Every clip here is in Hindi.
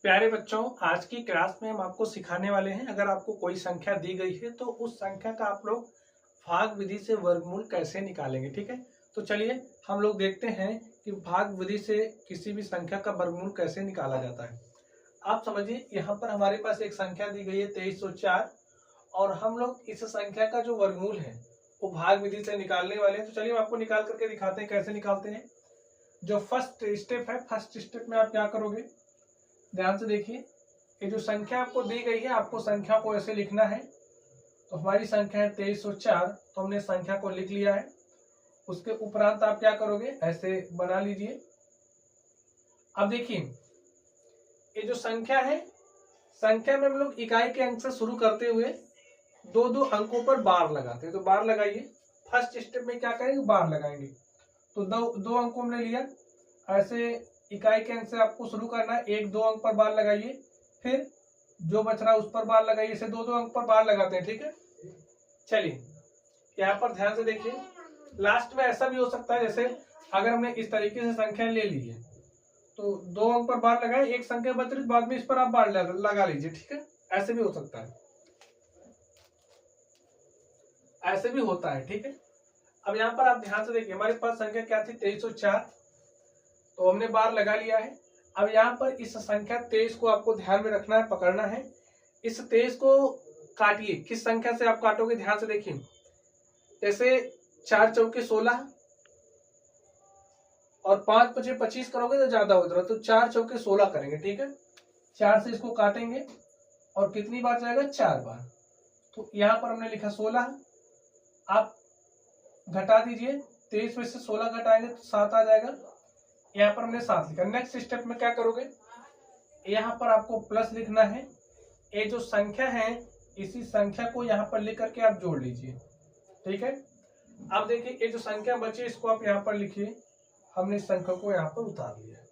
प्यारे बच्चों, आज की क्लास में हम आपको सिखाने वाले हैं। अगर आपको कोई संख्या दी गई है तो उस संख्या का आप लोग भाग विधि से वर्गमूल कैसे निकालेंगे। ठीक है, तो चलिए हम लोग देखते हैं कि भाग विधि से किसी भी संख्या का वर्गमूल कैसे निकाला जाता है। आप समझिए, यहाँ पर हमारे पास एक संख्या दी गई है 2304 और हम लोग इस संख्या का जो वर्गमूल है वो भाग विधि से निकालने वाले हैं। तो चलिए हम आपको निकाल करके दिखाते हैं कैसे निकालते हैं। जो फर्स्ट स्टेप है, फर्स्ट स्टेप में आप क्या करोगे, ध्यान से देखिए। ये जो संख्या आपको दी गई है, आपको संख्या को ऐसे लिखना है। तो हमारी संख्या है 2304, तो हमने संख्या को लिख लिया है। उसके उपरांत आप क्या करोगे, ऐसे बना लीजिए। अब देखिए, ये जो संख्या है, संख्या में हम लोग इकाई के अंक से शुरू करते हुए दो दो अंकों पर बार लगाते हैं। तो बार लगाइए। फर्स्ट स्टेप में क्या करेंगे, बार लगाएंगे। तो दो अंकों हमने लिया, ऐसे इकाई के अंक से आपको शुरू करना है। एक दो अंक पर बार लगाइए, फिर जो बच रहा है उस पर बार लगाइए। इसे दो दो अंक पर बार लगाते हैं। ठीक है, चलिए यहाँ पर ध्यान से देखिए। लास्ट में ऐसा भी हो सकता है, जैसे अगर हमने इस तरीके से संख्या ले ली है तो दो अंक पर बार लगाए, एक संख्या बच रही, बाद में इस पर आप बार लगा लीजिए। ठीक है, ऐसे भी हो सकता है, ऐसे भी होता है। ठीक है, अब यहाँ पर आप ध्यान से देखिए, हमारे पास संख्या क्या थी, 2304, तो हमने बार लगा लिया है। अब यहाँ पर इस संख्या 23 को आपको ध्यान में रखना है, पकड़ना है। इस 23 को काटिए। किस संख्या से आप काटोगे, ध्यान से देखिए। जैसे 4 चौके 16 और 5 पचे 25 करोगे तो ज्यादा हो जाएगा, तो 4 चौके 16 करेंगे। ठीक है, 4 से इसको काटेंगे और कितनी बार जाएगा, 4 बार। तो यहाँ पर हमने लिखा 16। आप घटा दीजिए, 23 में से 16 घटाएंगे तो 7 आ जाएगा। यहाँ पर हमने 7 लिखा। नेक्स्ट स्टेप में क्या करोगे, यहाँ पर आपको प्लस लिखना है। ये जो संख्या है, इसी संख्या को यहाँ पर लिख करके आप जोड़ लीजिए। ठीक है, अब देखिए, ये जो संख्या बची इसको आप यहाँ पर लिखिए। हमने इस संख्या को यहाँ पर उतार लिया।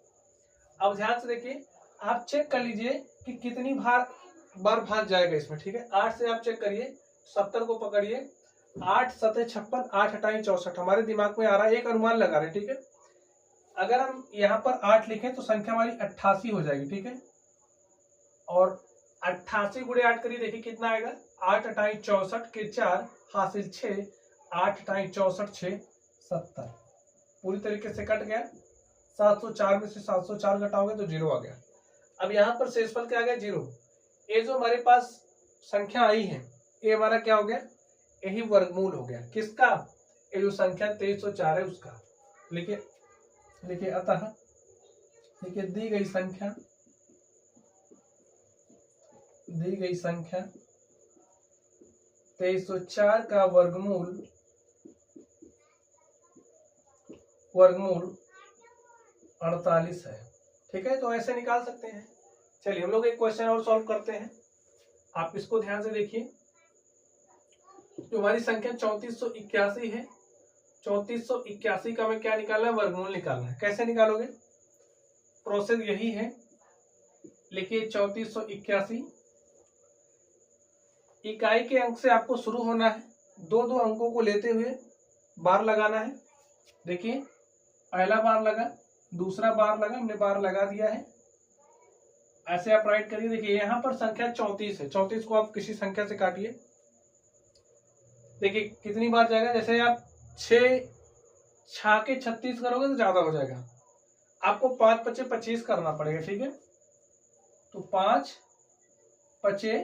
अब ध्यान से देखिए, आप चेक कर लीजिए कि कितनी बार भाग जाएगा इसमें। ठीक है, 8 से आप चेक करिए। 70 को पकड़िए, 8 सतह 56, 8 हटाई 64। हमारे दिमाग में आ रहा है, एक अनुमान लगा रहे। ठीक है, अगर हम यहाँ पर 8 लिखें तो संख्या हमारी 88 हो जाएगी। ठीक है, और 88 गुणे 8 करिए, देखिए कितना आएगा, 8 अटाई 64 के 4 हासिल 6, 8 अटाई 64 6 70। पूरी तरीके से कट गया। 704 में से 704 घटाओगे तो 0 आ गया। अब यहाँ पर शेषफल क्या आ गया, 0। ये जो हमारे पास संख्या आई है, ये हमारा क्या हो गया, यही वर्गमूल हो गया। किसका, ये जो संख्या 2304 है उसका। लिखिए लिखिए, अतः देखिए, दी गई संख्या 2304 का वर्गमूल 48 है। ठीक है, तो ऐसे निकाल सकते हैं। चलिए हम लोग एक क्वेश्चन और सॉल्व करते हैं। आप इसको ध्यान से देखिए। जो हमारी संख्या 3481 है, 3481 का हमें क्या निकालना है, वर्गमूल निकालना है। कैसे निकालोगे, प्रोसेस यही है। लिखिए 3481, इकाई के अंक से आपको शुरू होना है। दो दो अंकों को लेते हुए बार लगाना है। देखिए, पहला बार लगा, दूसरा बार लगा, हमने बार लगा दिया है। ऐसे आप राइट करिए। देखिए यहाँ पर संख्या 34 है, 34 को आप किसी संख्या से काटिए। देखिए कितनी बार जाएगा, जैसे आप 6 के 36 करोगे तो ज्यादा हो जाएगा। आपको 5 पचे 25 करना पड़ेगा। ठीक है, तो 5 पचे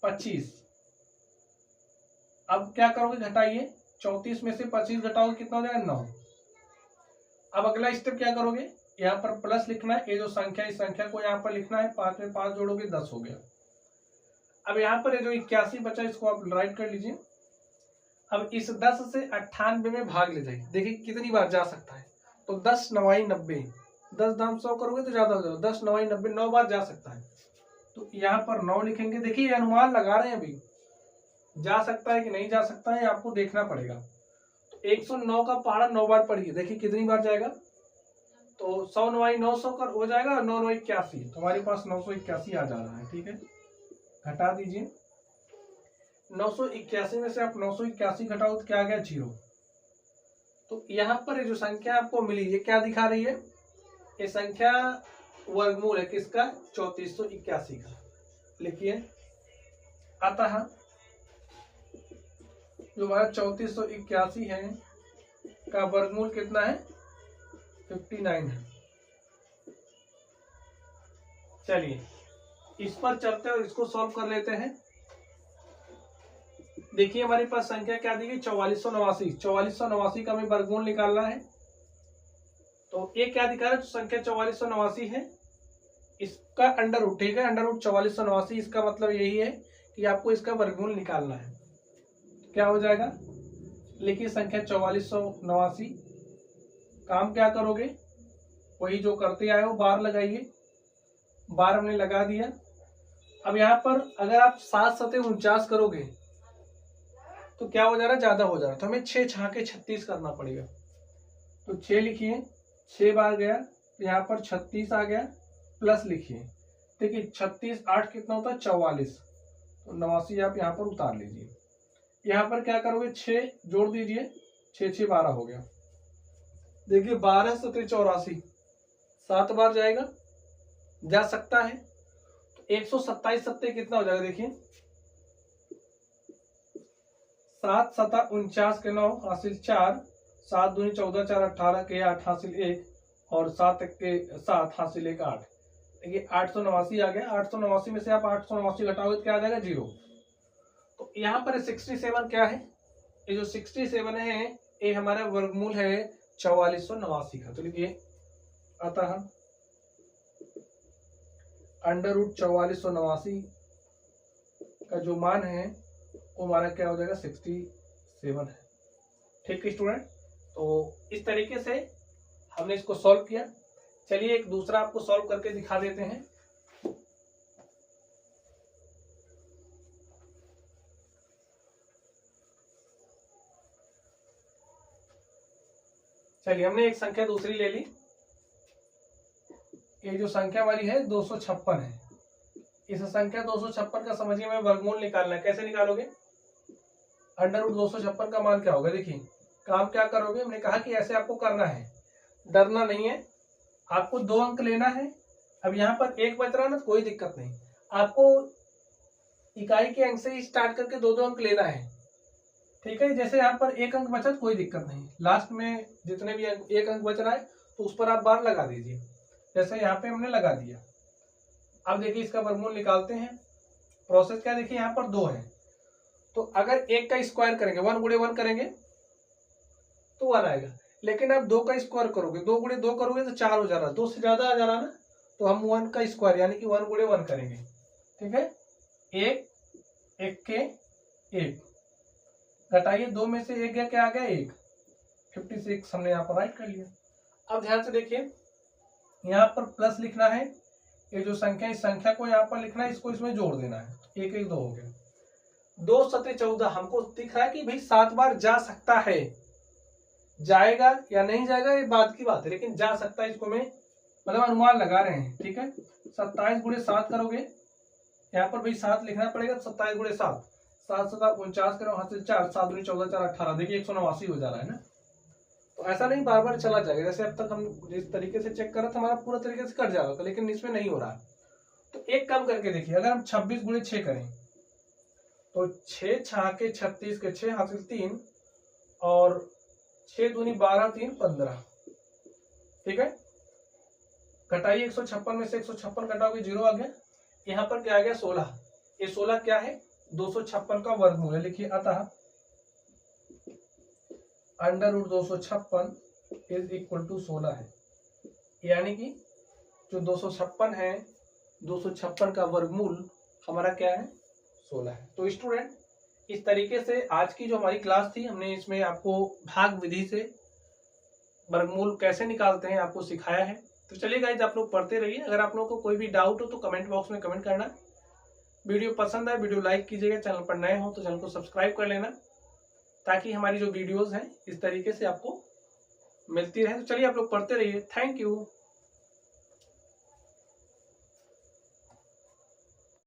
25। अब क्या करोगे, घटाइए। 34 में से 25 घटाओगे कितना हो जाएगा, 9। अब अगला स्टेप क्या करोगे, यहाँ पर प्लस लिखना है। ये जो संख्या, इस संख्या को यहाँ पर लिखना है। 5 में 5 जोड़ोगे 10 हो गया। अब यहाँ पर ये जो 81 बचा, इसको आप राइट कर लीजिए। अब इस 10 से 98 में भाग ले जाइए। देखिए कितनी बार जा सकता है, तो 10 9 90, 10 दाम 100 करोगे तो ज्यादा हो जाएगा। 10 9 90, 9 बार जा सकता है। तो यहाँ पर 9 लिखेंगे। देखिए ये अनुमान लगा रहे हैं, अभी जा सकता है कि नहीं जा सकता है, आपको देखना पड़ेगा। तो 109 का पहाड़ा 9 बार पढ़िए। देखिए कितनी बार जाएगा, तो 100 9 900 कर हो जाएगा, 9 9 81, तो हमारे पास 981 आ जा रहा है। ठीक है, घटा दीजिए। 981 में से आप 981 घटाओ तो क्या आ गया, 0। तो यहाँ पर जो संख्या आपको मिली, ये क्या दिखा रही है, ये संख्या वर्गमूल है किसका, 3481 का। लिखिए अतः जो हमारा 3481 है का वर्गमूल कितना है, 59 है। चलिए इस पर चलते हैं और इसको सॉल्व कर लेते हैं। देखिए हमारे पास संख्या क्या दी गई, 4489। 4489 का हमें वर्गमूल निकालना है। तो ये क्या दिखा रहा है, संख्या 4489 है, इसका अंडर रूट, ठीक है, अंडर रूट 4489। इसका मतलब यही है कि आपको इसका वर्गमूल निकालना है। क्या हो जाएगा, लिखिए संख्या 4489। काम क्या करोगे, वही जो करते आए हो, बार लगाइए। बार हमने लगा दिया। अब यहाँ पर अगर आप 7 सते 49 करोगे तो क्या हो जा रहा है, ज्यादा हो जा रहा है, तो हमें 6 छाके 36 करना पड़ेगा। तो 6 लिखिए, 6 बार गया, यहाँ पर 36 आ गया, प्लस लिखिए, देखिए 36 8 कितना होता है, 44, तो 89 आप यहाँ पर उतार लीजिए। यहाँ पर क्या करोगे, 6 जोड़ दीजिए, 6 6 12 हो गया। देखिए 12 सते 84, 7 बार जाएगा, जा सकता है। तो 127 सत्ते कितना हो जाएगा, देखिए 7 सता 49 के 9 हासिल 4, 7 दूनी 14 4 18 के 8 हासिल 1 और 7 के 7 हासिल 1 8। देखिए 889 आ गया। 889 में से आप 889 घटाओगे तो क्या आ जाएगा, 0। तो यहाँ पर 67 क्या है, ये जो 67 है ये हमारा वर्गमूल है 4489 का। तो लिखिए अतः अंडर रूट 4489 का जो मान है वो हमारा क्या हो जाएगा, 67 है। ठीक है स्टूडेंट, तो इस तरीके से हमने इसको सॉल्व किया। चलिए एक दूसरा आपको सॉल्व करके दिखा देते हैं। चलिए हमने एक संख्या दूसरी ले ली। ये जो संख्या हमारी है 256 है। इस संख्या 256 का समझिए हमें वर्गमूल निकालना है। कैसे निकालोगे, अंडर रूट 256 का मान क्या होगा, देखिए काम क्या करोगे, हमने कहा कि ऐसे आपको करना है, डरना नहीं है। आपको 2 अंक लेना है। अब यहाँ पर 1 बच रहा है ना, कोई दिक्कत नहीं, आपको इकाई के अंक से ही स्टार्ट करके 2 अंक लेना है। ठीक है, जैसे यहाँ पर 1 अंक बचा, कोई दिक्कत नहीं, लास्ट में जितने भी 1 अंक बच रहा है तो उस पर आप बार लगा दीजिए, जैसे यहाँ पे हमने लगा दिया। अब देखिए इसका वर्गमूल निकालते हैं। प्रोसेस क्या, देखिए यहाँ पर 2 है, तो अगर 1 का स्क्वायर करेंगे, 1 गुणे 1 करेंगे तो 1 आएगा। लेकिन आप 2 का स्क्वायर करोगे, 2 गुणे 2 करोगे तो 4 हो जा रहा है, 2 से ज्यादा आ जा रहा है ना, तो हम 1 का स्क्वायर यानी कि 1 गुणे 1 करेंगे। ठीक है, 1 1 के 1 घटाइए, 2 में से 1 गया, क्या आ गया 1, 56 हमने यहाँ पर राइट कर लिया। अब ध्यान से देखिए, यहाँ पर प्लस लिखना है, ये जो संख्या, इस संख्या को यहाँ पर लिखना है, इसको इसमें जोड़ देना है। 1 1 2 हो गया, 2 सते 14। हमको दिख रहा है कि भाई 7 बार जा सकता है, जाएगा या नहीं जाएगा ये बात की बात है, लेकिन जा सकता है, इसको मैं मतलब अनुमान लगा रहे हैं। ठीक है, 27 गुणे 7 करोगे, यहाँ पर भाई 7 लिखना पड़ेगा, 27 गुणे 7, 7 7 49 करो हासिल 4, 7 दूनी 14 4 18, देखिए 189 हो जा रहा है ना। तो ऐसा नहीं बार बार चला जाएगा, जैसे अब तक हम जिस तरीके से चेक कर रहे थे हमारा पूरा तरीके से कट जा रहा था, लेकिन इसमें नहीं हो रहा। तो एक काम करके देखिए, अगर हम 26 गुणे 6 करें तो 6 छाके 36 के 6 हासिल 3 और 6 दूनी 12 3 15। ठीक है, घटाइए, 156 में से 156 घटाओगे 0 आ गया। यहाँ पर क्या आ गया, 16। ये 16 क्या है, 256 का वर्गमूल है। लिखिए अतः under root 256 is equal to 16 है, यानी कि जो 256 है, 256 का वर्गमूल हमारा क्या है, 16 है। तो स्टूडेंट इस तरीके से आज की जो हमारी क्लास थी, हमने इसमें आपको भाग विधि से वर्गमूल कैसे निकालते हैं आपको सिखाया है। तो चलिए गाइस, आप लोग पढ़ते रहिए। अगर आप लोगों को कोई भी डाउट हो तो कमेंट बॉक्स में कमेंट करना। वीडियो पसंद आए वीडियो लाइक कीजिएगा, चैनल पर नए हो तो चैनल को सब्सक्राइब कर लेना, ताकि हमारी जो वीडियोस हैं इस तरीके से आपको मिलती रहे। तो चलिए आप लोग पढ़ते रहिए। Thank you.